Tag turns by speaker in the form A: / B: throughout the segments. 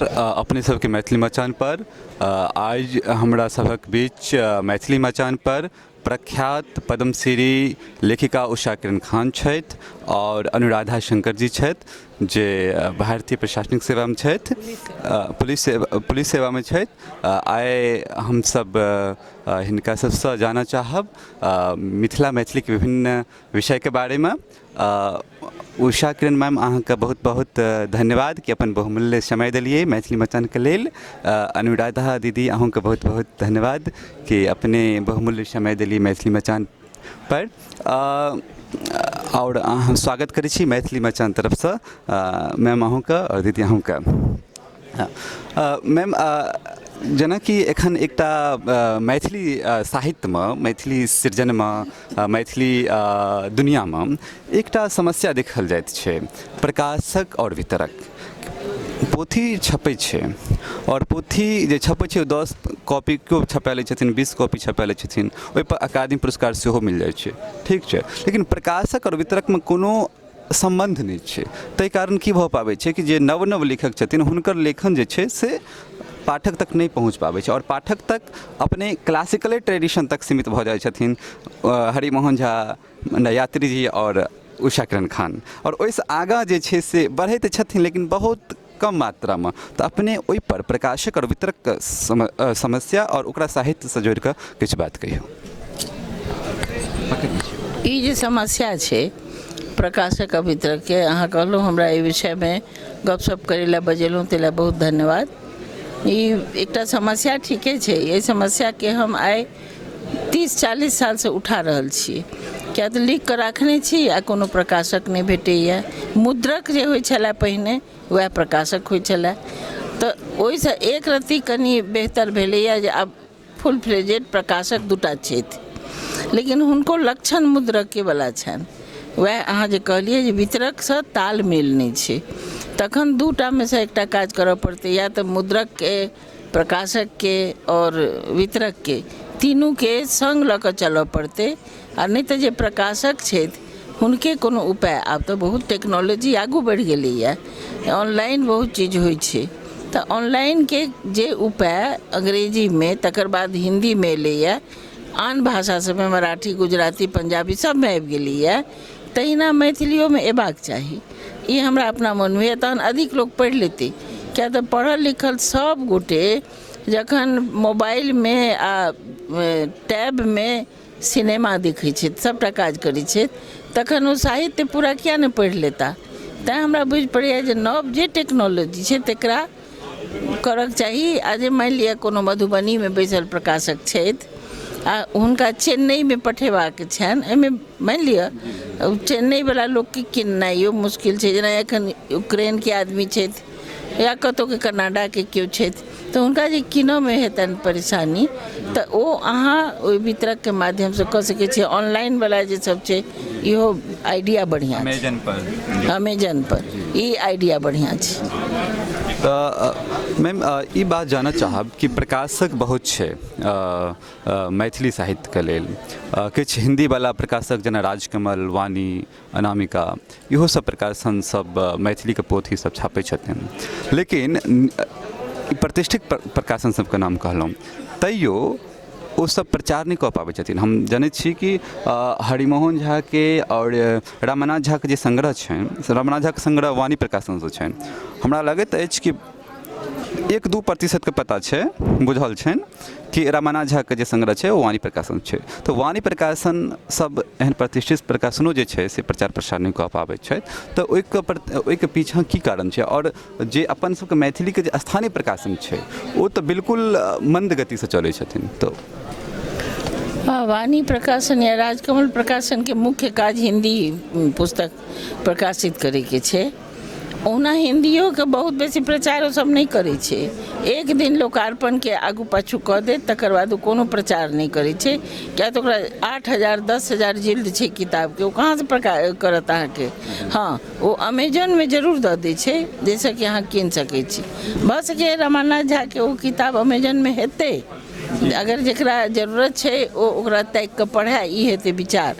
A: अपने सबके मैथिली मचान पर आज हमरा सभक बीच मैथिली मचान पर प्रख्यात पद्मश्री लेखिका उषा किरण खान छथि और अनुराधा शंकर जी छथि जे भारतीय प्रशासनिक सेवा में छथि, पुलिस सेवा में छथि। आइ हमसब हिनका सबसँ जानऽ चाहब मिथिला मैथिली के विभिन्न विषय के बारे में। उषा किरण मैम, अहाँके बहुत बहुत धन्यवाद कि अपन बहुमूल्य समय दिलिए मैथिली मचान के लेल। अनुराधा दीदी, अहूँके बहुत बहुत धन्यवाद कि अपने बहुमूल्य समय दिलिए मैथिली मचान पर। और हम स्वागत करै छी मैथिली मचान तरफसँ मैम अहूँके और दीदी अहूँके। मैम, जेना कि एखन एकटा मैथिली साहित्य में, मैथिली सृजन में, मैथिली दुनिया में एकटा समस्या देखल जाइत छै, प्रकाशक और वितरक। पोथी छपै छै और पोथी जे छपै छै 10 कॉपी केओ छपा लै छथिन, 20 कॉपी छपा लै छथिन, ओहिपर अकादमी पुरस्कार सेहो मिल जाइ छै, ठीक छै। लेकिन प्रकाशक और वितरक में कोनो संबंध नहीं छै। ताहि कारण की भऽ पाबै छै कि जे नव नव लेखक छथिन हुनकर लेखन जे छै से पाठक तक नहीं पहुँच पाबै छै और पाठक तक अपने क्लासिकले ट्रेडिशन तक सीमित भऽ जाइ छथिन। हरिमोहन झा, यात्री जी और उषा किरण खान, और ओहिसँ आगाँ जे छै से बढ़ैत छथिन लेकिन बहुत कम मात्रा में। तो अपने ओहि पर प्रकाशक और वितरक समस्या और ओकरा साहित्य से जोड़ कऽ किछु बात कहियौ।
B: ई जे समस्या छै प्रकाशक और वितरक के, अहाँ कहलहुँ हमरा एहि विषय में गपशप करै लए बजेलहुँ, ताहि लए बहुत धन्यवाद। ई एकटा समस्या ठीके छै। एहि समस्या के हम आइ 30-40 साल से उठा रहल छी। किया तऽ लिख कऽ राखने छी आ कोनो प्रकाशक नहीं भेटैए। मुद्रक जे होइ छलै पहिने वएह प्रकाशक होइ छलै। तऽ ओहिसँ एक रत्ती कनि बेहतर भेलैए जे आब फुल फ्लेजेड प्रकाशक दूटा छथि, लेकिन हुनको लक्षण मुद्रके वला छनि। वएह अहाँ जे कहलिए जे वितरकसँ तालमेल नहीं छै, तखन दूटा में से एकटा काज करऽ पड़तै। या तऽ मुद्रक के, प्रकाशक के और वितरक के तीनू के संग लऽ कऽ चलऽ पड़तै। आ नहीं तऽ जे प्रकाशक छथि हुनके कोनो उपाय, आब तऽ बहुत टेक्नोलॉजी आगू बढ़ गेलैए, ऑनलाइन बहुत चीज होइ छै। तऽ ऑनलाइन के जे उपाय अंग्रेजी में, तकर बाद हिंदी में एलैए, आन भाषा सबमें मराठी, गुजराती, पंजाबी सब में आबि गेलैए, तहिना मैथिलियो में एबाक चाही। ई हमरा अपना मन में, तहन अधिक लोग पढ़ि लेतै। क्या तऽ पढ़ल लिखल सब गोटे जखन मोबाइल में आ टैब में सिनेमा देखै छै, सबटा काज करै छै, तखन ओ साहित्य पूरा किया नहीं पढ़ि लेता। तैँ हमरा बुझि पड़ैए जे नव जे टेक्नोलॉजी छै तकरा करक चाही। आ जे मानि लिअ कोनो मधुबनी में बैसल प्रकाशक छथि आ हुनका चेन्नई में पठेबाक छनि, एहिमे मानि लिअ चेन्नईवला लोकके किननाइयो मुश्किल छै। जेना एखन यूक्रेन के आदमी छथि या कतहु के कनाडा के केओ छथि, तऽ हुनका जे किनऽ में हेतनि परेशानी, तऽ ओ अहाँ ओहि वितरक के माध्यम से कऽ सकै छियै। ऑनलाइन वाला जे सब छै इहो आइडिया बढ़िया छै, अमेजन पर ई आइडिया बढ़िया छै।
A: मैम, ई बात जानऽ चाहब कि प्रकाशक बहुत छै मैथिली साहित्य के लेल। किछु हिंदी वाला प्रकाशक जेना राजकमल, वाणी, अनामिका, इहो सब प्रकाशन सब मैथिली के पोथी सब छापै छथिन। लेकिन प्रतिष्ठित प्रकाशन सबके नाम कहलहुँ, तैयो ओ सब प्रचार नहीं कऽ पाबै छथिन। हम जानैत छी कि हरिमोहन झा के और रामनाथ झा के जे संग्रह छनि, रामनाथ झा के संग्रह वाणी प्रकाशन से छनि। हमरा लगैत अछि कि 1-2% के पता छै, बुझल छनि कि रामनाथ झा के जे संग्रह छै ओ वाणी प्रकाशन छै। तो वाणी प्रकाशन सब एहन प्रतिष्ठित प्रकाशनो जे छै से प्रचार प्रसार नहीं कऽ पाबै छै। तो ओहिके पीछा की कारण छै? और जे अपन सबके मैथिली के जे स्थानीय प्रकाशन छै ओ तो बिल्कुल मंद गति से चलै छथिन। तो
B: वाणी प्रकाशन या राजकमल प्रकाशन के मुख्य काज हिंदी पुस्तक प्रकाशित करे के छै। ओना हिंदियों के बहुत बेसी प्रचार सब नहीं करे छे। एक दिन लोकार्पण के आगू पाछू कऽ दे, तकर बाद कोनो प्रचार नहीं करे छे। क्या तो 8,000-10,000 जिल्द छे किताब के, वो कहाँ से प्रकार करत अहाँ के? हाँ, वो अमेजन में जरूर दऽ दै छे, जैसे कि अहाँ कीन सकै छी। भऽ सके रामनाथ झा के वो किताब अमेजन में हेतै, अगर जकरा जरूरत छै ओ ओकरा ताकि कऽ पढ़ै, ई हेतै विचार।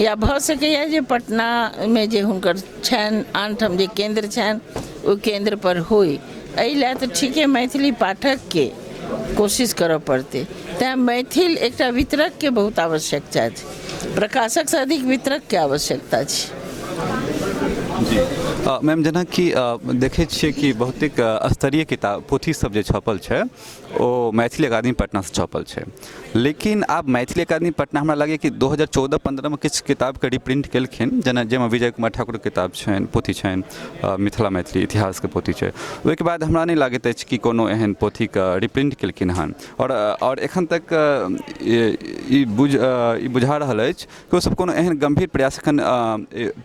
B: या भऽ सकैए जे पटना में जे हुनकर छनि, आनठाम जे केंद्र छनि, ओ केंद्र पर होय एहि लए तऽ ठीके मैथिली पाठकके कोशिश करऽ पड़तै। तेँ मैथिल एकटा वितरकके बहुत आवश्यकता छै, प्रकाशकसँ अधिक वितरकके आवश्यकता छै।
A: मैम जेना कि देखै छियै कि बहुतेक स्तरीय किताब पोथी सब जे छपल छै ओ मैथिली अकादमी पटनासँ छपल छै, लेकिन आब मैथिली अकादमी पटना हमरा लागैए कि 2014-15 में किछु किताबके रिप्रिंट केलखिन, जेना जाहिमे विजय कुमार ठाकुरके किताब छनि, पोथी छनि, मिथिला मैथिली इतिहासके पोथी छै। ओहिके बाद हमरा नहि लागैत अछि कि कोनो एहन पोथीके रिप्रिंट केलखिन हन, और एखन तक ई बुझा रहल अछि कि ओसब कोनो एहन गम्भीर प्रयास एखन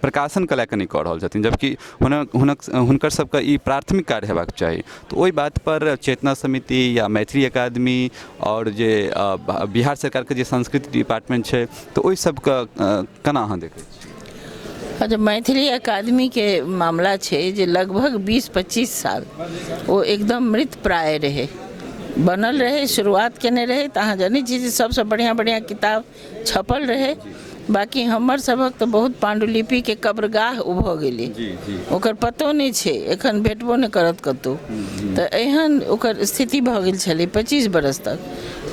A: प्रकाशनके लए कऽ नहि कऽ रहल छथिन, जबकि हुनकर सबके ई प्राथमिक कार्य हेबाक चाही। तऽ ओहि बात पर चेतना समिति या मैथिली अकादमी और जे बिहार सरकारके जे संस्कृति डिपार्टमेंट छै तऽ ओहि सबके केना अहाँ देखै छी?
B: अच्छा, मैथिली अकादमीके मामला छै जे लगभग 20-25 साल ओ एकदम मृत प्राय रहै, बनल रहै, शुरुआत केने रहै तऽ अहाँ जानै छी जे सबसँ बढ़िआँ बढ़िआँ किताब छपल रहै। बाकी हमर सभक तऽ बहुत पाण्डुलिपिके कब्रगाह भऽ गेलै, ओकर पतो नहि छै, एखन भेटबो नहि करत कतहु। तऽ एहन ओकर स्थिति भऽ गेल छलै 25 बरस तक।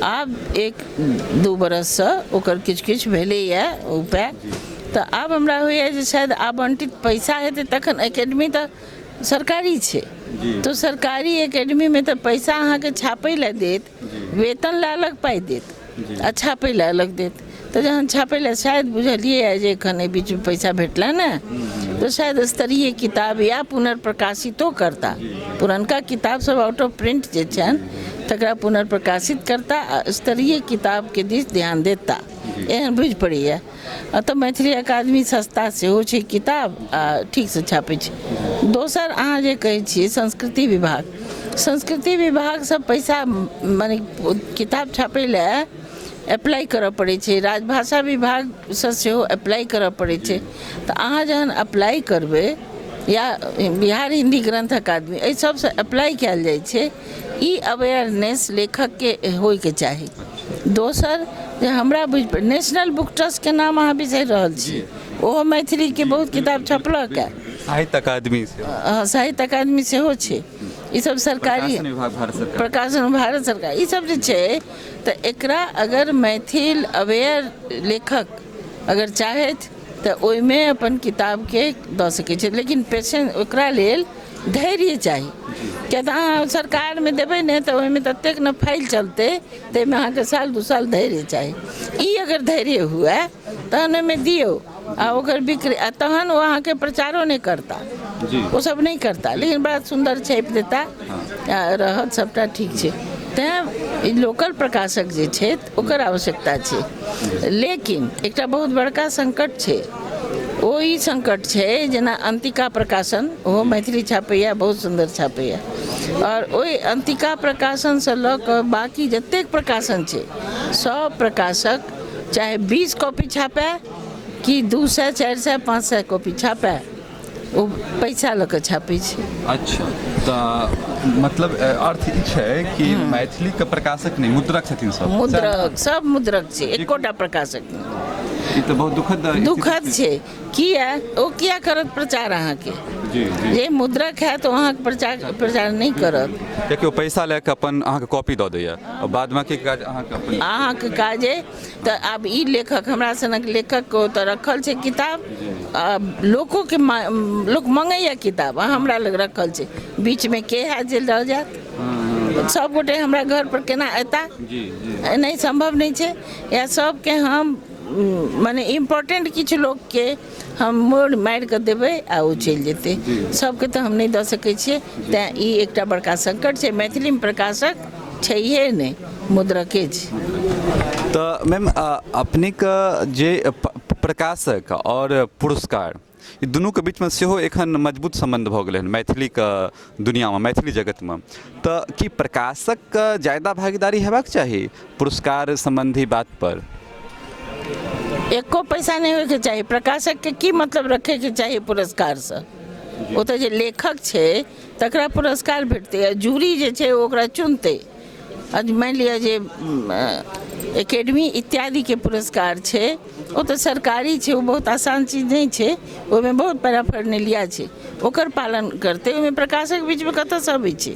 B: आब 1-2 बरससँ ओकर किछु किछु भेलैए उपाय। तऽ आब हमरा होइए जे शायद आवंटित पैसा हेतै तखन। एकेडमी तऽ सरकारी छै, तो सरकारी एकेडमीमे तऽ पैसा अहाँके छापै लए देत, वेतन लए अलग पाइ देत आ छापै लए अलग देत। तऽ जहन छापै लए शायद बुझलियै जे एखन एहि बीचमे पैसा भेटलै ने, तऽ शायद स्तरीय किताब या पुनर्प्रकाशितो करता, पुरनका किताब सब आउट ऑफ प्रिंट जे छनि तकरा पुनर्प्रकाशित करता आ स्तरीय किताबके दिस ध्यान देता, एहन बुझि पड़ैए। तऽ मैथिली अकादमी सस्ता सेहो छै किताब आ ठीकसँ छापै छै। दोसर अहाँ जे कहै छियै संस्कृति विभागसँ पैसा मने किताब छापै लए अप्लाई करऽ पड़ै छै, राजभाषा विभागसँ सेहो अप्लाई करऽ पड़ै छै। तऽ अहाँ जहन अप्लाई करबै या बिहार हिन्दी ग्रंथ अकादमी एहि सबसँ अप्लाई कयल जाइ छै, ई अवेयरनेस लेखकके होइके चाही। दोसर जे हमरा बुझि नेशनल बुक ट्रस्टके नाम अहाँ बिसरि रहल छी, ओहो मैथिलीके बहुत किताब छपलक है।
A: साहित्य अकादमी सेहो छै। ई सब सरकारी प्रकाशन भारत सरकार ई सब जे छै, तऽ एकरा अगर मैथिल अवेयर लेखक अगर चाहथि तऽ ओहिमे अपन किताबके दऽ सकै छै, लेकिन पेशेंस ओकरा लेल धैर्य चाही। किया तऽ अहाँ सरकारमे देबै ने तऽ ओहिमे ततेक ने फाइल चलतै, ताहिमे अहाँके 1-2 साल धैर्य चाही। ई अगर धैर्य हुए तहन ओहिमे दियौ आ ओकर बिक्री, आ तहन ओ अहाँके प्रचारो नहि करता, ओ सब नहीं करता, लेकिन बड़ा सुंदर छापि देता, रहत सबटा ठीक छै। तेँ ई लोकल प्रकाशक जे छै ओकर आवश्यकता छै। लेकिन एकटा बहुत बड़का संकट छै, ओ ई संकट छै जेना अंतिका प्रकाशन, ओहो मैथिली छापैए, बहुत सुंदर छापैए, और ओहि अंतिका प्रकाशनसँ लऽ कऽ बाकी जतेक प्रकाशन छै सब प्रकाशक चाहे 20 कॉपी छापै कि 200, 400, 500 कॉपी छापै, ओ पैसा लऽ कऽ छापै छै। अच्छा, तऽ मतलब अर्थ ई छै कि मैथिलीके प्रकाशक नहीं, मुद्रक छथिन सब।
B: सब मुद्रक छै, एकोटा प्रकाशक नहीं।
A: ई तऽ बहुत दुखद
B: छै। किया करत प्रचार अहाँके? जे मुद्रक है तो अहाँके प्रचार नहीं करत,
A: कियाकि ओ पैसा लए कऽ अपन अहाँके कॉपी दऽ दैए, और बाद बाकी काज
B: अहाँके काज अइ। तऽ आब ई लेखक हमरा सनक लेखक को तऽ रखल छै किताब, लोक मंगैया किताब, हमरा लग रखल छै, बीचमे के है जे लऽ जायत? सब गोटे हमरा घर पर केना एता? नहीं, संभव नहीं छै। या सबके हम माने इम्पोर्टेंट किछु लोकके हम मोड़ मारि कऽ देबै आ ओ चलि जेतै, सबके तऽ हम नहि दऽ सकै छियै। तेँ ई एकटा बड़का संकट छै, मैथिलीमे प्रकाशक छैहे नहि, मुद्रके छै।
A: तऽ मैम अपनेके जे प्रकाशक और पुरस्कार ई दुनूके बीचमे सेहो एखन मजबूत सम्बन्ध भऽ गेलै हन मैथिलीके दुनिआँमे, मैथिली जगतमे। तऽ की प्रकाशकके ज्यादा भागीदारी हेबाक चाही पुरस्कार सम्बन्धी बात पर?
B: एको पैसा नहीं होइके चाही। प्रकाशकके की मतलब रखैके चाही पुरस्कारसँ? ओ तऽ जे लेखक छै तकरा पुरस्कार भेटतै, आ जूरी जे छै ओकरा चुनतै। आज मानि लिअ जे एकेडमी इत्यादिके पुरस्कार छै वो तो सरकारी छै, वो बहुत आसान चीज नहीं छै, ओहिमे बहुत पैराफर्नेलिया छै, ओकर पालन करते ओहिमे प्रकाशक बीचमे कतऽसँ अबै छै।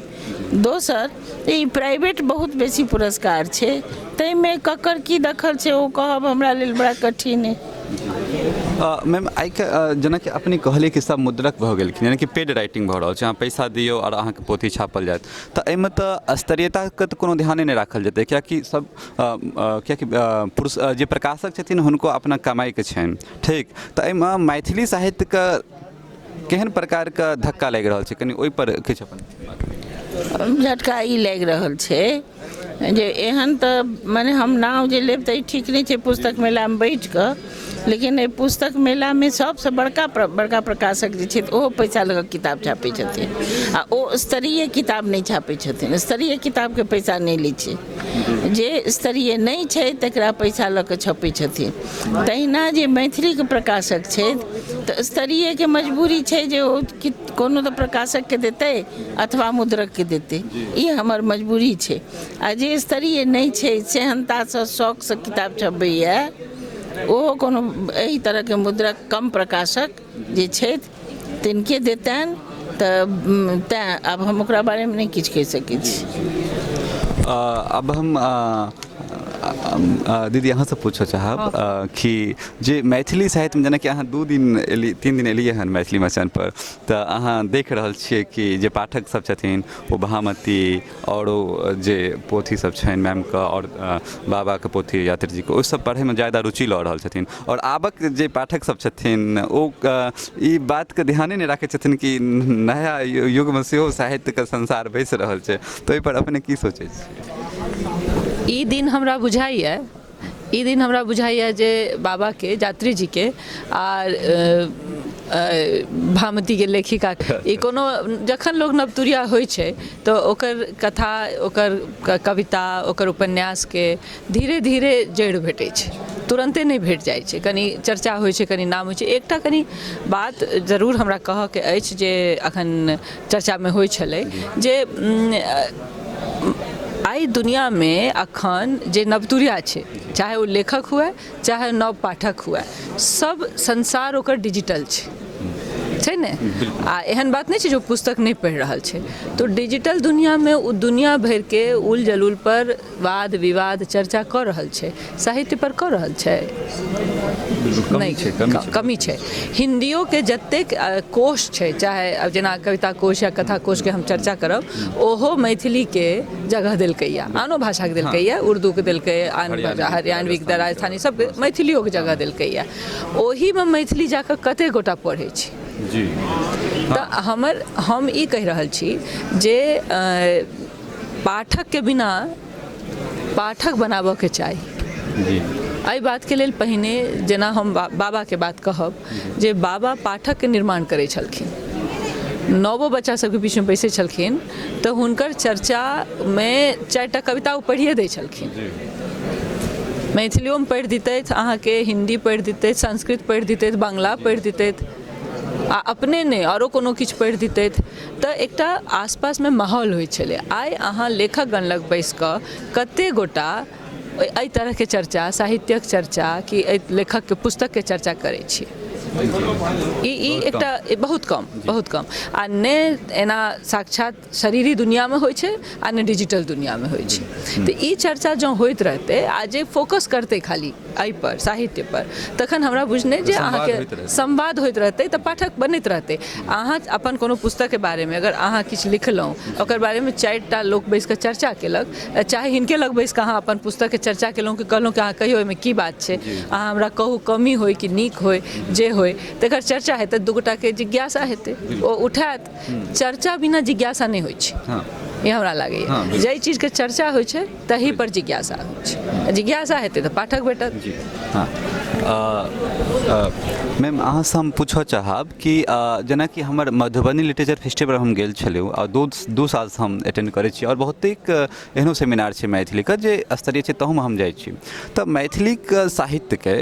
B: दोसर ई प्राइवेट बहुत बेसी पुरस्कार छै, ताहिमे ककर की दखल छै ओ कहब हमरा लेल बड़ा कठिन है।
A: मैम आइ जेना कि अपने कहलिए कि सब मुद्रक भऽ गेलखिन, यानी कि पेड राइटिंग भऽ रहल छै, अहाँ पैसा दियौ आओर अहाँके पोथी छापल जायत, तऽ एहिमे तऽ स्तरीयताके तऽ कोनो ध्याने नहि राखल जेतै, कियाकि सब कियाकि पुरुष जे प्रकाशक छथिन हुनको अपना कमाइके छनि, ठीक, तऽ एहिमे मैथिली साहित्यके केहन प्रकारके धक्का लागि रहल छै, कनि ओहिपर किछु अपन
B: झटका ई लागि रहल छै जे एहन तऽ माने हम नाम जे लेब तऽ ई ठीक नहीं छै पुस्तक मेलामे बैठ कऽ, लेकिन एहि पुस्तक मेलामे सबसँ बड़का प्रकाशक जे छै ओहो पैसा लऽ कऽ किताब छापै छथिन, आ ओ स्तरीय किताब नहि छापै छथिन, स्तरीय किताबके पैसा नहि लै छै, जे स्तरीय नहीं छै तकरा पैसा लऽ कऽ छपै छथिन। तहिना जे मैथिलीके प्रकाशक छै तऽ स्तरीयके मजबूरी छै जे ओ कोनो तऽ प्रकाशकके देतै अथवा मुद्रकके देतै, ई हमर मजबूरी छै। आ जे स्तरीय नहीं छै सेहनतासँ शौकसँ किताब छपबैए ओहो कोनो एहि तरहके मुद्रक कम प्रकाशक जे छथि तिनके देतनि, तऽ तैँ आब हम ओकरा बारेमे नहि किछु कहि सकै छी।
A: अब हम दीदी अहाँसँ पूछऽ चाहब कि जे मैथिली साहित्यमे जेनाकि अहाँ 2 दिन एली 3 दिन एलियै हन मैथिली मचानपर, तऽ अहाँ देख रहल छियै कि जे पाठक सब छथिन ओ भामती आओर जे पोथी सब छनि मैमके आओर बाबाके पोथी यात्रीजीके ओहि सब पढ़ैमे ज़्यादा रुचि लऽ रहल छथिन, आओर आबक जे पाठक सब छथिन ओ ई बातके ध्याने नहि राखै छथिन कि नया युगमे सेहो साहित्यके संसार बैसि रहल छै, तऽ ओहिपर अपने की सोचै छी?
C: ई दिन हमरा बुझाइए जे बाबाके यात्रीजीके आर भामतीके लेखिका ई कोनो जखन लोक नवतुरिया होइ छै तऽ ओकर कथा, ओकर कविता, ओकर उपन्यासके धीरे धीरे जड़ि भेटै छै, तुरन्ते नहि भेट जाइ छै, कनि चर्चा होइ छै, कनि नाम होइ छै। एकटा कनि बात जरूर हमरा कहऽके अछि जे अखन चर्चामे होइ छलै जे आइ दुनियामे अखन जे नवतुरिया छै, चाहे ओ लेखक हुए चाहे नव पाठक हुए, सब संसार ओकर डिजिटल छै ने, आ एहन बात नहीं छै जो पुस्तक नहीं पढ़ि रहल छै, तो डिजिटल दुनिया में ओ दुनिया भर के उल जलूल पर वाद विवाद चर्चा कर रहल छै, साहित्य पर कर रहल छै नहीं, कमी छै। हिंदियों के जतेक कोश छै, चाहे अब जेना कविता कोश या कथा कोश के हम चर्चा करब, ओहो मैथिली के जगह देलकैया, आनो भाषा के देलकैया, उर्दू के देलकै, हरियाणवी के, राजस्थानी सब मैथिलियों के जगह देलकैया, ओही में मैथिली जाकर कते गोटा पढ़ै छै जी। तऽ हम ई कहि रहल छी जे पाठक के बिना पाठक बनाबऽ के चाही जी। एहि बात के लेल पहिने जेना हम बाबा के बात कहब जे बाबा पाठक के निर्माण करै छलखिन, नवो बच्चा सबके बीच में बैसै छलखिन तऽ हुनकर चर्चा में 4टा कविता ओ पढ़िए दै छलखिन, मैथिलियों में पढ़ि दितथि, अहाँके हिंदी पढ़ि दितथि, संस्कृत पढ़ि दितथि, बांग्ला पढ़ि दितथि, आ अपने ने आरो कोनो किछु पढ़ि दितथि, तऽ एकटा आसपासमे माहौल होइ छलै। आइ अहाँ लेखकगण लग बैसि कऽ कते गोटा एहि तरहके चर्चा, साहित्यक चर्चा कि एहि लेखकके पुस्तकके चर्चा करै छी, ई एकटा बहुत कम आ ने एना साक्षात शरीरी दुनियामे होइ छै आ ने डिजिटल दुनियामे होइ छै। तऽ ई चर्चा जँ होइत रहतै आ जे फोकस करतै खाली एहि पर, साहित्य पर, तखन हमरा बुझने जे अहाँके संवाद होइत रहतै तऽ पाठक बनैत रहतै। अहाँ अपन कोनो पुस्तकके बारेमे अगर अहाँ किछु लिखलहुँ, ओकर बारेमे 4टा लोक बैसि कऽ चर्चा केलक, चाहे हिनके लग बैसि कऽ अहाँ अपन पुस्तकके चर्चा केलहुँ कि कहलहुँ कि अहाँ कहियो एहिमे की बात छै, अहाँ हमरा कहू, कमी होय कि नीक होय, जे होय, तकर चर्चा हेतै, 2 गोटाके जिज्ञासा हेतै, ओ उठायत। चर्चा बिना जिज्ञासा नहि होइ छै, ये हमरा लागैए। जाहि चीजके चर्चा होइ छै तही पर जिज्ञासा होइ छै, जिज्ञासा हेतै तऽ पाठक भेटत।
A: हाँ, मैम अहाँसँ हम पूछऽ चाहब कि जेनाकि हमर मधुबनी लिटरेचर फेस्टिवल हम गेल छलहुँ आ 2 सालसँ हम अटेंड करै छी, आओर बहुतेक एहनो सेमिनार छै मैथिलीके जे स्तरीय छै, तहूमे हम जाइ छी। तऽ मैथिलीक साहित्यके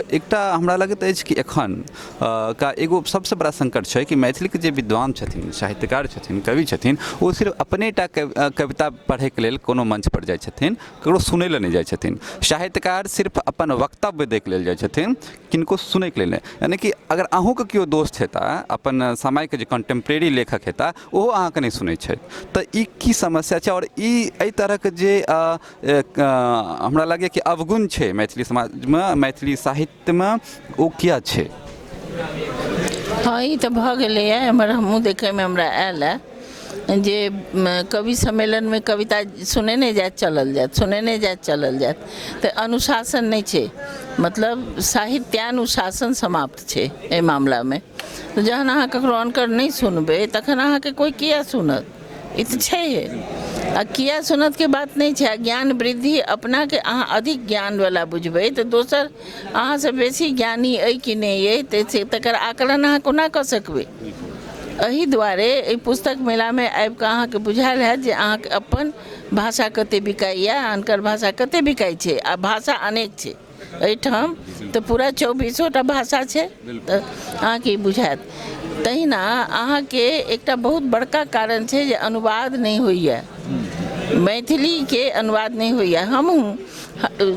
A: एकटा हमरा लगैत अछि कि एखन का एगो सबसँ बड़ा संकट छै कि मैथिलीके जे विद्वान छथिन, साहित्यकार छथिन, कवि छथिन, ओ सिर्फ अपनेटा कविता पढ़ैके लेल कोनो मंच पर जाइ छथिन, ककरो सुनै लए नहि जाइ छथिन। साहित्यकार सिर्फ अपन वक्तव्य दैके लेल जाइ छथिन, किनको सुनैके लेल नहि। यानी कि अगर अहूँके केओ दोस्त हेता, अपन समयके जे कंटेम्प्रेरी लेखक हेता, ओहो अहाँके नहि सुनै छथि, तऽ ई की समस्या छै? और ई एहि तरहके जे हमरा लागैए कि अवगुण छै मैथिली समाजमे, मैथिली साहित्यमे, ओ किया छै?
B: हाँ, ई तऽ भऽ गेलैए। हमहूँ देखैमे हमरा आयल है जे कवि सम्मेलनमे कविता सुनेने जायत चलल जायत, सुनेने जायत चलल जायत, तऽ अनुशासन नहि छै। मतलब साहित्यानुशासन समाप्त छै एहि मामलामे। तऽ जहन अहाँ ककरो अनकर नहि सुनबै तखन अहाँके कोइ किया सुनत? ई तऽ छैहे। आ किया सुनत के बात नहीं छै। ज्ञान वृद्धि अपनाके अहाँ अधिक ज्ञानवला बुझबै तऽ दोसर अहाँसँ बेसी ज्ञानी अइ कि नहि अइ तकर आकलन अहाँ कोना कऽ सकबै? एहि दुआरे एहि पुस्तक मेलामे आबि कऽ अहाँके बुझायल हैत जे अहाँके अपन भाषा कतेक बिकाइए, अनकर भाषा कतेक बिकाइ छै। आ भाषा अनेक छै एहिठाम, तऽ पूरा 24टा भाषा छै, तऽ अहाँके ई बुझायत। तहिना अहाँके एकटा बहुत बड़का कारण छै जे अनुवाद नहीं होइए, मैथिली के अनुवाद नहीं होइए। हमहूँ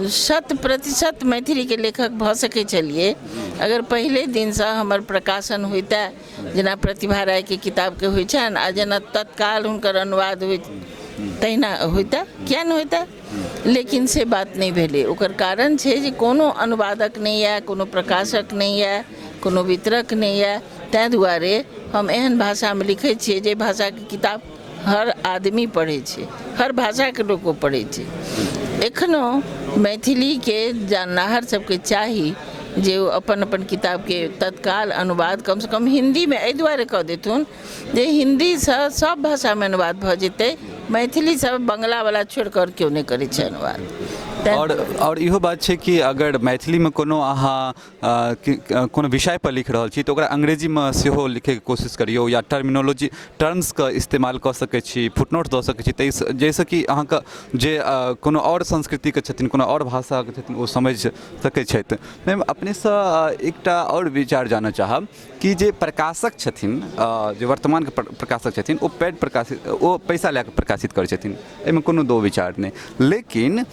B: 100% मैथिली के लेखक भऽ सकै छलिए अगर पहिले दिनसँ हमर प्रकाशन होइतै, जेना प्रतिभा राय के किताब के होइ छनि आ जेना तत्काल हुनकर अनुवाद होइत तहिना होइतै, किया नहि होइतै? लेकिन से बात नहीं भेलै। ओकर कारण छै जे कोनो अनुवादक नहीं यऽ, कोनो प्रकाशक नहीं यऽ, कोनो वितरक नहीं यऽ। ताहि दुआरे हम एहन भाषामे लिखै छियै जे भाषाके किताब हर आदमी पढ़ै छै, हर भाषाके लोक पढ़ै छै। एखनो मैथिलीके जाननिहार सबके चाही जे ओ अपन अपन किताबके तत्काल अनुवाद कमसँ कम हिन्दीमे एहि दुआरे कऽ देथुन जे हिन्दीसँ सब भाषामे अनुवाद भऽ जेतै, मैथिलीसँ बंगलावला छोड़ि कऽ केओ नहि करै छै अनुवाद।
A: और इहो बात छै कि अगर मैथिलीमे कोनो अहाँ कोनो विषय पर लिख रहल छी तऽ ओकरा अंग्रेजीमे सेहो लिखैके कोशिश करियौ, या टर्म्सके इस्तेमाल कऽ सकै छी, फुटनोट दऽ सकै छी, जाहिसँ कि अहाँके जे कोनो आओर संस्कृतिके छथिन, कोनो आओर भाषाके छथिन, ओ समझि सकै छथि। मैम, अपनेसँ एकटा आओर विचार जानऽ चाहब कि जे प्रकाशक छथिन, जे वर्तमानके प्रकाशक छथिन, ओ पेड प्रकाशित, ओ पैसा लए कऽ प्रकाशित करै छथिन, एहिमे कोनो दो विचार नहि। लेकिन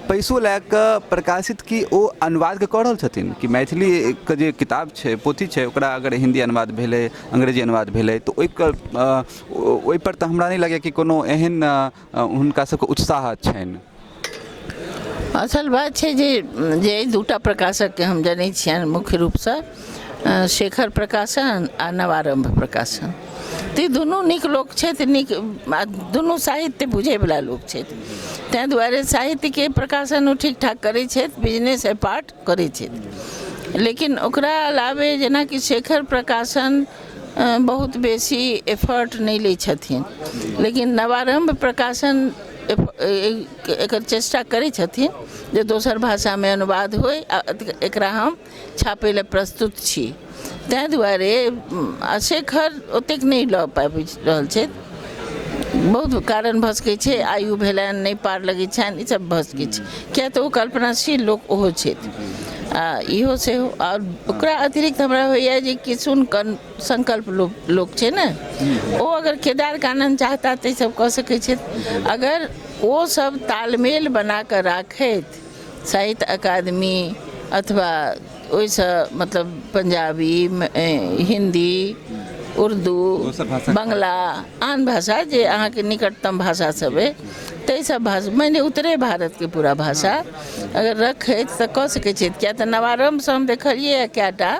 A: पैसो लए कऽ प्रकाशित की ओ अनुवादके कऽ रहल छथिन कि मैथिलीके जे किताब छै, पोथी छै, ओकरा अगर हिन्दी अनुवाद भेलै, अंग्रेजी अनुवाद भेलै, तऽ ओहिपर तऽ हमरा नहि लगैए कि कोनो एहन हुनका सबके उत्साह छनि।
B: असल बात छै जे दूटा प्रकाशकके हम जनै छियनि मुख्य रूपसँ, शेखर प्रकाशन आ नवारम्भ प्रकाशन। तऽ दुनू नीक लोक छथि, नीक दुनू साहित्य बुझैवला लोक छथि। ताहि दुआरे साहित्यके प्रकाशन ओ ठीक ठाक करै छथि, बिजनेस पार्ट करै छथि। लेकिन ओकरा अलावे जेनाकि शेखर प्रकाशन बहुत बेसी एफर्ट नहीं लै छथिन, लेकिन नवारम्भ प्रकाशन एकर चेष्टा करै छथिन जे दोसर भाषामे अनुवाद होय, एकरा हम छापै लए प्रस्तुत छी। ताहि दुआरे शेखर ओतेक नहीं लऽ पाबि रहल छथि। बहुत कारण भऽ सकै छै, आयु भेलनि, नहीं पार लगै छनि, ई सब भऽ सकै छै, किया तऽ ओ कल्पनाशील लोक ओहो छथि आ इहो सेहो। आओर ओकरा अतिरिक्त हमरा होइए जे किशुन संकल्प लोक छै ने, ओ अगर केदार कानन चाहता तऽ सब कऽ सकै छथि। अगर ओ सब तालमेल बना कऽ राखैत साहित्य अकादमी अथवा ओहिसँ मतलब पंजाबी, हिंदी, उर्दू, बंगला, आन भाषा जे अहाँके निकटतम भाषा सब अइ, ताहि सब भाषा माने उत्तरे भारतके पूरा भाषा अगर रखैत तऽ कऽ सकै छथि। किया तऽ नवारम्भसँ हम देखलियै कएटा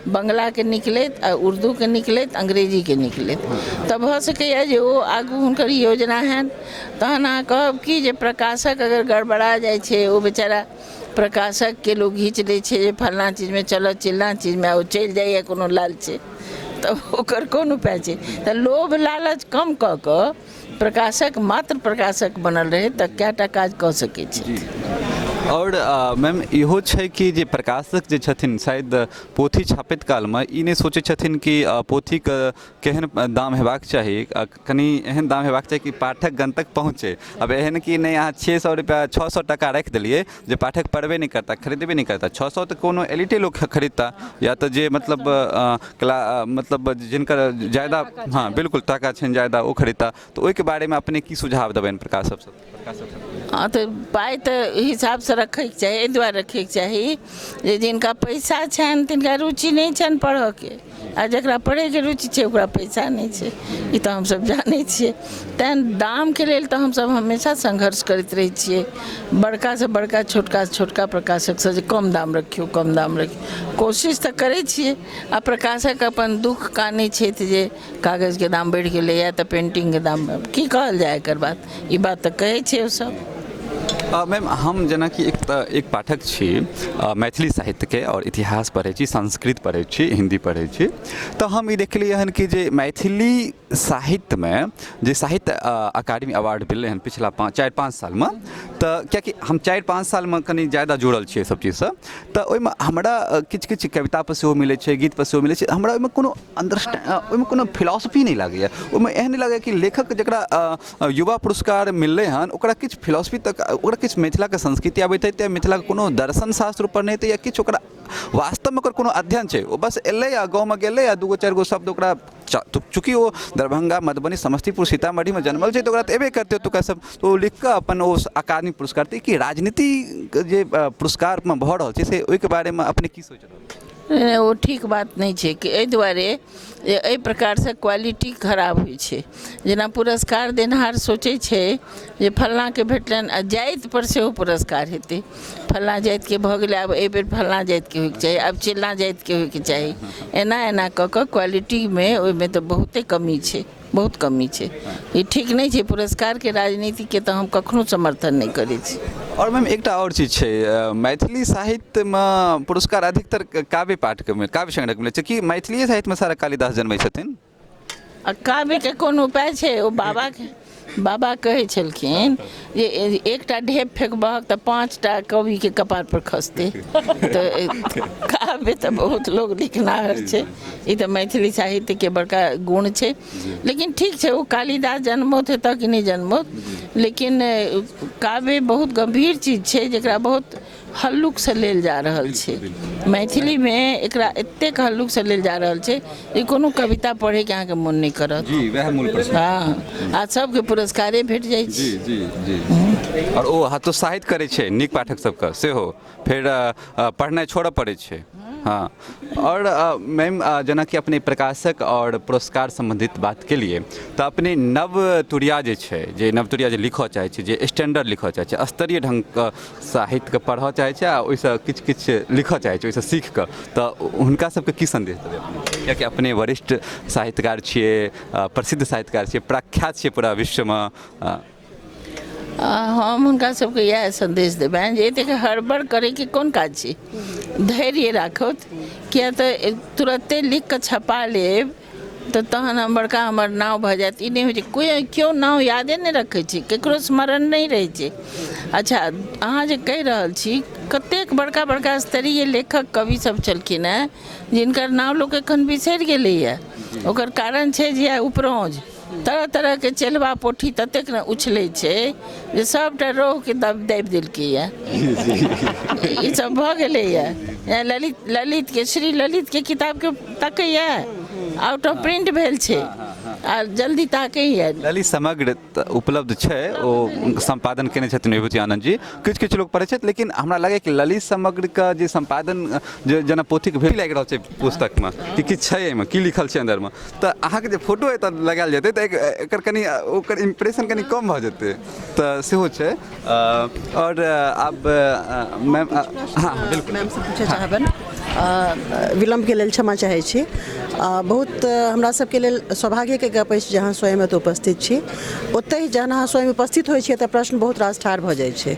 B: बंगलाके निकलैत आ उर्दूके निकलैत, अंग्रेजीके निकलैत, तऽ भऽ सकैए जे ओ आगू हुनकर योजना हैन। तहन अहाँ कहब कि जे प्रकाशक अगर गड़बड़ा जाइ छै, ओ बेचारा प्रकाशकके लोक घीच लै छै जे फल्लाँ चीजमे चलऽ, चिल्लाँ चीजमे ओ चलि जाइए कोनो लालचे, तऽ ओकर कोन उपाय छै? तऽ लोभ लालच कम कऽ कऽ प्रकाशक मात्र प्रकाशक बनल रहे तऽ कएटा काज कऽ सकै छै।
A: और मैम, इहो छै कि जे प्रकाशक जे छथिन शायद पोथी छापैत कालमे ई नहि सोचै छथिन कि पोथीके केहन दाम हेबाक चाही, कनि एहन दाम हेबाक चाही कि पाठक गण तक पहुँचे। अब एहन कि नहीं अहाँ 600 रुपया 600 टका राखि देलिए जे पाठक पढ़बे नहीं करता, खरीदबे नहीं करता। 600 तो कोनो एलिटे लोग खरीदता, या तो जे मतलब मतलब जिनकर ज़्यादा, हाँ बिल्कुल टाका छनि ज़्यादा, वो खरीदता। तो ओहिके बारेमे अपने की सुझाव देबनि प्रकाशक सब?
B: हाँ तो पाइ तऽ हिसाब से रखैके चाही, एहि दुआरे रखैके चाही जे जिनका पैसा छनि तिनका रुचि नहीं छनि पढ़ऽके, आ जकरा पढ़ैके रुचि छै ओकरा पैसा नहीं छै, ई तऽ हमसब जानै छियै। तैं दामके लेल तऽ हमसब हमेशा संघर्ष करैत रहै छियै, बड़का से बड़का छोटका से छोटका प्रकाशक से जे कम दाम रखियौ, कम दाम रखियौ, कोशिश तऽ करै छियै। आ प्रकाशक अपन दुख कानै छथि जे कागजके दाम बढ़ि गेलैए तऽ पेंटिंगके दाम की कहल जाय, एकर बात ई बात तऽ कहै छै ओ सब।
A: मैम हम जेनाकि एक पाठक छी, मैथिली साहित्यके और इतिहास पढ़ै छी, संस्कृत पढ़ै छी, हिंदी पढ़ै छी, तऽ हम ई देखलियै हन कि जे मैथिली साहित्यमे जे साहित्य अकादमी अवार्ड मिललै हन पिछला 4-5 सालमे, तऽ कियाकि हम 4-5 सालमे कनि ज़्यादा जुड़ल छियै सब चीजसँ, तऽ ओहिमे हमरा किछु किछु कविता पर सेहो मिलै छै, गीत पर सेहो मिलै छै, हमरा ओहिमे कोनो ओहिमे कोनो फिलॉसफी नहीं लागैए, ओहिमे एहन नहीं लागैए कि लेखक जकरा युवा पुरस्कार मिललै हन ओकरा किछु फिलॉसफी तक, ओकरा किछु मिथिलाके संस्कृति आबैत हेतै, मिथिलाके कोनो दर्शन शास्त्र ऊपर नहीं हेतै, या किछु ओकरा वास्तवमे ओकर कोनो अध्ययन छै, ओ बस एलै आ गाँवमे गेलै आ 2-4 गो शब्द ओकरा, चूँकि ओ दरभंगा, मधुबनी, समस्तीपुर, सीतामढ़ीमे जन्मल छै तऽ ओकरा तऽ एबे करतै ओतुका सब, तऽ ओ लिख कऽ अपन ओ अकादमी पुरस्कार, तऽ कि राजनीति जे पुरस्कारमे भऽ रहल छै से ओहिके बारेमे अपने की सोचि रहल छी?
B: ओ ठीक बात नहीं छै कि एहि दुआरे एहि प्रकार से क्वालिटी खराब होइ छै। जेना पुरस्कार देनिहार सोचै छै जे फल्लाँके भेटलनि आ जाति पर सेहो पुरस्कार हेतै, फल्लाँ जातिके भऽ गेलै आब एहि बेर फल्लाँ जातिके होइके चाही, आब चिल्लाँ जातिके होइके चाही, एना एना कऽ कऽ क्वालिटीमे ओहिमे तऽ बहुते कमी छै, बहुत कमी छै। ई ठीक नहीं छै, पुरस्कारके राजनीतिके तऽ हम कखनो समर्थन नहीं करै छी।
A: और मैम एकटा और चीज छै, मैथिली साहित्यमे पुरस्कार अधिकतर काव्य पाठके, काव्य संग्रहके मिलै छै कि मैथिली साहित्यमे सारा कालिदास जन्मै छथिन?
B: आ काव्यके कोन उपाय छै? ओ बाबा कहै छलखिन जे एकटा ढेप फेंकबहक तऽ 5टा कविके कपार पर खसतै, तऽ काव्य तऽ बहुत लोग लिखनाहर छै, ई तऽ मैथिली साहित्यके बड़का गुण छै। लेकिन ठीक छै, ओ कालिदास जन्मोत हेतऽ कि नहीं जन्मोत, लेकिन काव्य बहुत गंभीर चीज छै जकरा बहुत हल्लुक से लेल जा रहल छै। मैथिलीमे एकरा एतेक हल्लुक से लेल जा रहल छै जे कोनो कविता पढ़ैके अहाँके मोन नहीं करत।
A: जी वएह मूल प्रश्न।
B: हाँ, आ सबके पुरस्कारे भेट जाइ छै।
A: जी जी जी। और ओ हतोत्साहित करै छै नीक पाठक सबके सेहो, फेर पढ़नाइ छोड़ऽ पड़ै छै। हाँ, और मैम जेनाकि अपने प्रकाशक और पुरस्कार संबंधित बात के लिए तऽ अपने नवतुरिया जे छै, जे नवतुरिया जे लिखऽ चाहै छै, जे स्टैंडर्ड लिखऽ चाहै छै, स्तरीय ढङ्गके साहित्यके पढ़ऽ चाहै छै आ ओहिसँ किछु किछु लिखऽ चाहै छै, ओहिसँ सीख कऽ, तऽ हुनका सबके की संदेश देबै अपने? कियाकि अपने वरिष्ठ साहित्यकार छियै, प्रसिद्ध साहित्यकार छियै, प्रख्यात छियै पूरा विश्वमे,
B: हम हुनका सबके इएह संदेश देबनि जे एतेक हड़बड़ करैके कोन काज छै, धैर्य राखौत, किया तऽ तुरते लिख कऽ छपा लेब तऽ तहन हमर नाव भऽ जायत। ई नहीं होइ छै, केओ नाव यादे नहीं रखै छै, ककरो स्मरण नहीं रहै छै। अच्छा, अहाँ जे कहि रहल छी कतेक बड़का बड़का स्तरीय लेखक कवि सब छलखिन हेँ जिनकर नाम लोक एखन बिसरि गेलैए, ओकर कारण छै जे उपरौज तरह तरहके चेलबा पोठी ततेक ने उछलै छै जे सबटा रोहके दाबि देलकैए, ई सब भऽ गेलैए। ललितके, श्री ललितके किताबके तकैए, आउट ऑफ प्रिंट भेल छै आ जल्दी ताकैए।
A: ललित समग्र उपलब्ध छै, ओ संपादन केने छथिन विभूति आनंद जी, किछु किछु लोग पढ़ै छथि, लेकिन हमरा लागैए कि ललित समग्रके जे संपादन जे जेना पोथीके भेट लागि रहल छै पुस्तकमे कि किछु छै एहिमे, की लिखल छै अंदरमे, तऽ अहाँके जे फोटो एतऽ लगायल जेतै तऽ एकर कनि ओकर इम्प्रेशन कनि कम भऽ जेतै, तऽ सेहो छै। और आब मैम, हाँ बिल्कुल
D: मैम से पूछऽ चाहबनि, विलम्बके लेल क्षमा चाहै छी, बहुत हमरा सबके लेल सौभाग्यके गप अछि जे अहाँ स्वयं एतऽ उपस्थित छी। ओतहि जहन अहाँ स्वयं उपस्थित होइ छियै तऽ प्रश्न बहुत रास ठाढ़ भऽ जाइ छै।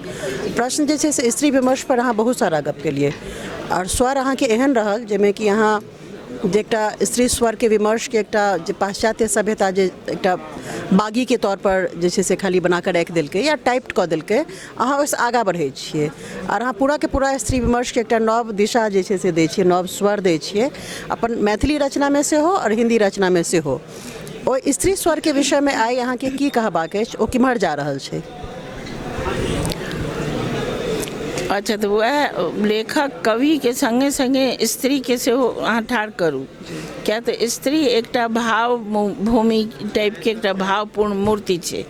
D: प्रश्न जे छै से स्त्री विमर्श पर अहाँ बहुत सारा गप केलिए, और स्वर अहाँके एहन रहल जाहिमे कि अहाँ जे एकटा स्त्री स्वरके विमर्शके एकटा जे पाश्चात्य सभ्यता जे एकटा बागीके तौर पर जे छै से खाली बनाकऽ राखि देलकै या टाइप कऽ देलकै, अहाँ ओहिसँ आगाँ बढ़ै छियै और अहाँ पूराके पूरा स्त्री विमर्शके एकटा नव दिशा जे छै से दै छियै, नव स्वर दै छियै, अपन मैथिली रचनामे सेहो और हिंदी रचनामे सेहो। ओ स्त्री स्वरके विषयमे आइ अहाँके की कहबाक अछि, ओ किम्हर जा रहल छै?
B: अच्छा तो वह लेखक कवि के संगे संगे स्त्री के सेहो अहाँ ठाढ़ करू क्या तो स्त्री एकटा भाव भूमि टाइप के एकटा भावपूर्ण मूर्ति छै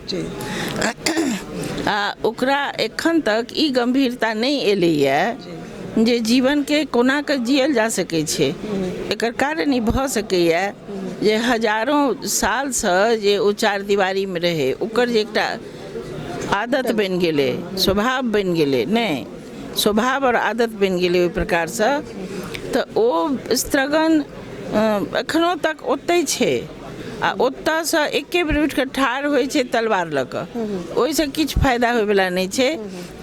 B: आ ओकरा एखन तक ई गंभीरता नहीं एलैए जे जीवन के कोना के जियल जा सकै छै एकर कारण ई भऽ सकैए जे हजारों साल से जे ओ चार दीवारी में रहे ओकर जे एकटा आदत बन गेलै स्वभाव बन गेलै नहीं स्वभाव और आदत बन गेलै ओहि प्रकार से तो ओ स्त्रगन एखनो तक ओतै छै आ ओतऽ से एके बेर उठि कऽ ठाढ़ होइ छै तलवार लऽ कऽ ओहिसँ किछु फायदा होयवला नहि छै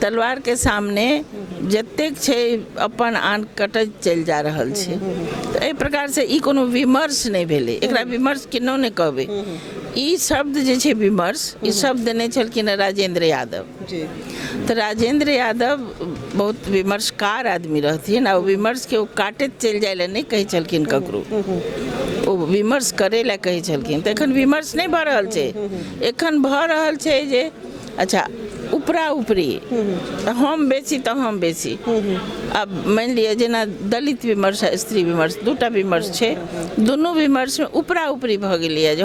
B: तलवार के सामने जतेक छै अपन आन कटैत चलि जा रहल छै तऽ एहि प्रकार से ई कोनो विमर्श नहि भेलै एकरा विमर्श केना नहि कहबै ई शब्द जे छै विमर्श ई शब्द देने छलखिन राजेंद्र यादव तऽ राजेंद्र यादव बहुत विमर्शकार आदमी रहथिन आ विमर्श के ओ काटैत चलि जाइ लए नहि कहै छलखिन ककरो ओ विमर्श करे लए कहै छलखिन तऽ एखन विमर्श नहीं भऽ रहल छै एखन भऽ रहल छै जे अच्छा उपरा उपरी हम बेसी तऽ हम बेसी आब मानि लिअ जेना दलित विमर्श आ स्त्री विमर्श दूटा विमर्श छै दुनू विमर्श में उपरा उपरी भऽ गेलियै जे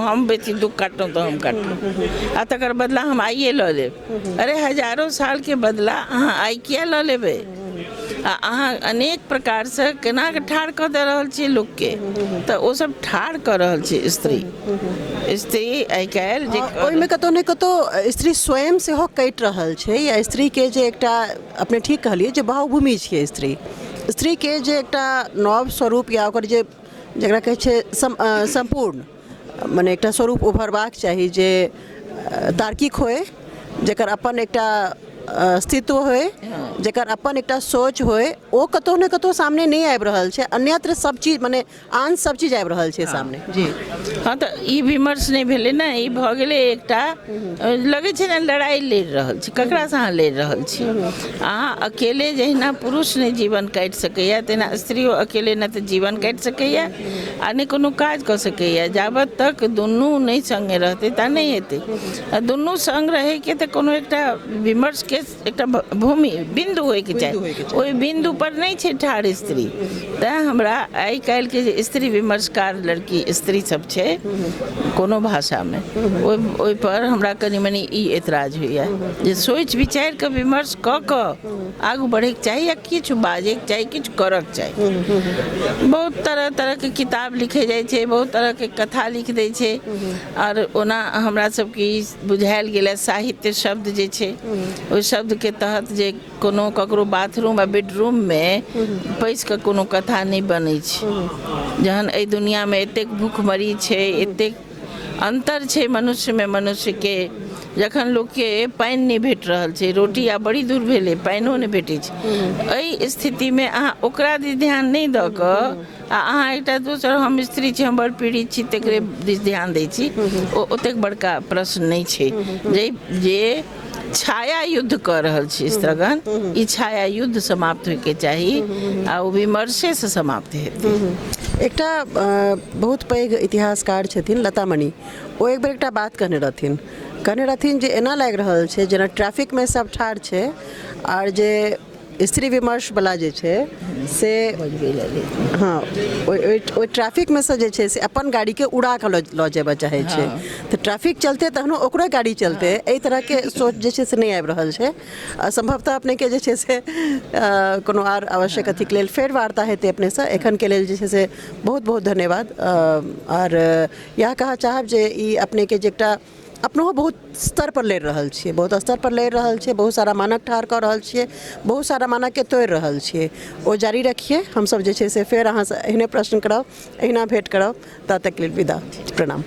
B: हम बेसी दुख काटलहुँ तऽ हम काटलहुँ आ तकर बदला हम आइए लऽ लेब अरे हजारों साल के बदला अहाँ आइ किया लऽ लेबै आ अहाँ अनेक प्रकार से केना के ठाढ़ कऽ दे रहल छियै लोक के तऽ ओ सब ठाढ़ कऽ रहल छै स्त्री आइ काल्हि जे
D: ओहिमे कतौ ने कतौ स्त्री स्वयं सेहो कटि रहल छै या स्त्री के जे एकटा अपने ठीक कहलियै जे भावभूमि छियै स्त्री के जे एकटा नव स्वरूप या ओकर जे जकरा कहै छै संपूर्ण मने एकटा स्वरूप उभरबाक चाही जे तार्किक होय जकर अपन एकटा अस्तित्व होय जकर अपन एकटा सोच होय ओ कतौ ने कतौ सामने नहीं आबि रहल छै अन्यत्र सब चीज माने आन सब चीज आबि रहल छै सामने जी
B: हाँ तो ई विमर्श नहीं भेलै ना ई भऽ गेलै एकटा लगै छै ना लड़ाई लड़ि रहल छी ककरा से अहाँ लड़ि रहल छी अहाँ अकेले जहिना पुरुष नहीं जीवन काटि सकैया तहिना स्त्रियो अकेले न तऽ जीवन काटि सकैया आ नहि कोनो काज कऽ सकैया जाबत तक दुनू नहीं संगे रहतै ता नहीं हेतै आ दुनू संग रहै के तऽ कोनो एकटा विमर्श के एकटा भूमि बिंदु होय के चाही ओहि बिंदु पर नहीं छै ठाढ़ स्त्री तैं हमरा आइ काल्हि के जे स्त्री विमर्शकार लड़की स्त्री सब छै कोनो भाषा में ओहि पर हमरा कनि मनी ई एतराज होइया जे सोच विचार के विमर्श कऽ कऽ आगू बढ़ैके चाही या किछु बाजैके चाही किछु करऽके चाही बहुत तरह तरह के किताब लिखे जाइ छै बहुत तरह के कथा लिख दै छै और ओना हमरा सबके ई बुझायल गेल साहित्य शब्द जे छै ओहि शब्द के तहत जे कोनो ककरो बाथरूम आ बेडरूम में पैस के कोनो कथा नहीं बनै छै जहन एहि दुनिया में एतेक भूखमरी छै एतेक अंतर छै मनुष्य में मनुष्य के जखन लोग के पानि नहीं भेट रहल छै रोटी आ बड़ी दूर भेलै पानिओ नहीं भेटै छै एहि स्थिति में अहाँ ओकरा दिस ध्यान नहीं दऽ कऽ आ अहाँ एकटा दोसर हम स्त्री छी हम बड़ पीड़ित छी तकरे दिस ध्यान दै छी ओ ओतेक बड़का प्रश्न नहीं छै जे छाया युद्ध कऽ रहल छी स्त्रगन ई छाया युद्ध समाप्त होइके चाही आ ओ विमर्शे से समाप्त हेतै
D: एकटा बहुत पैघ इतिहासकार छथिन लतामणि ओ एक बेर एकटा बात कहने रहथिन जे एना लागि रहल छै जेना ट्रैफिक में सब ठाढ़ छै और जे स्त्री विमर्श वाला जे छै से हाँ ओहि ट्रैफिक में से जे छै से अपन गाड़ी के उड़ा के लऽ जेबऽ चाहे छै तऽ ट्रैफिक चलते तहनो ओकरो गाड़ी चलते एहि तरह के सोच जे छै से नहीं आबि रहल छै संभवतः अपने के जे छै से कोनो आर आवश्यक अथी के लेल फेर वार्ता हेतै अपने से एखन के लेल जे छै से बहुत बहुत धन्यवाद और यह कहा चाहब जे ई अपने के जे एकटा अपनो बहुत स्तर पर लड़ि रहल छियै बहुत स्तर पर लड़ि रहल छियै बहुत सारा मानक ठाढ़ कऽ रहल छियै बहुत सारा मानक के तोड़ि रहल छियै ओ जारी रखिए हम सब जे छै से फेर अहाँ से एहने प्रश्न करब एहिना भेंट करब ता तक लेल विदा प्रणाम।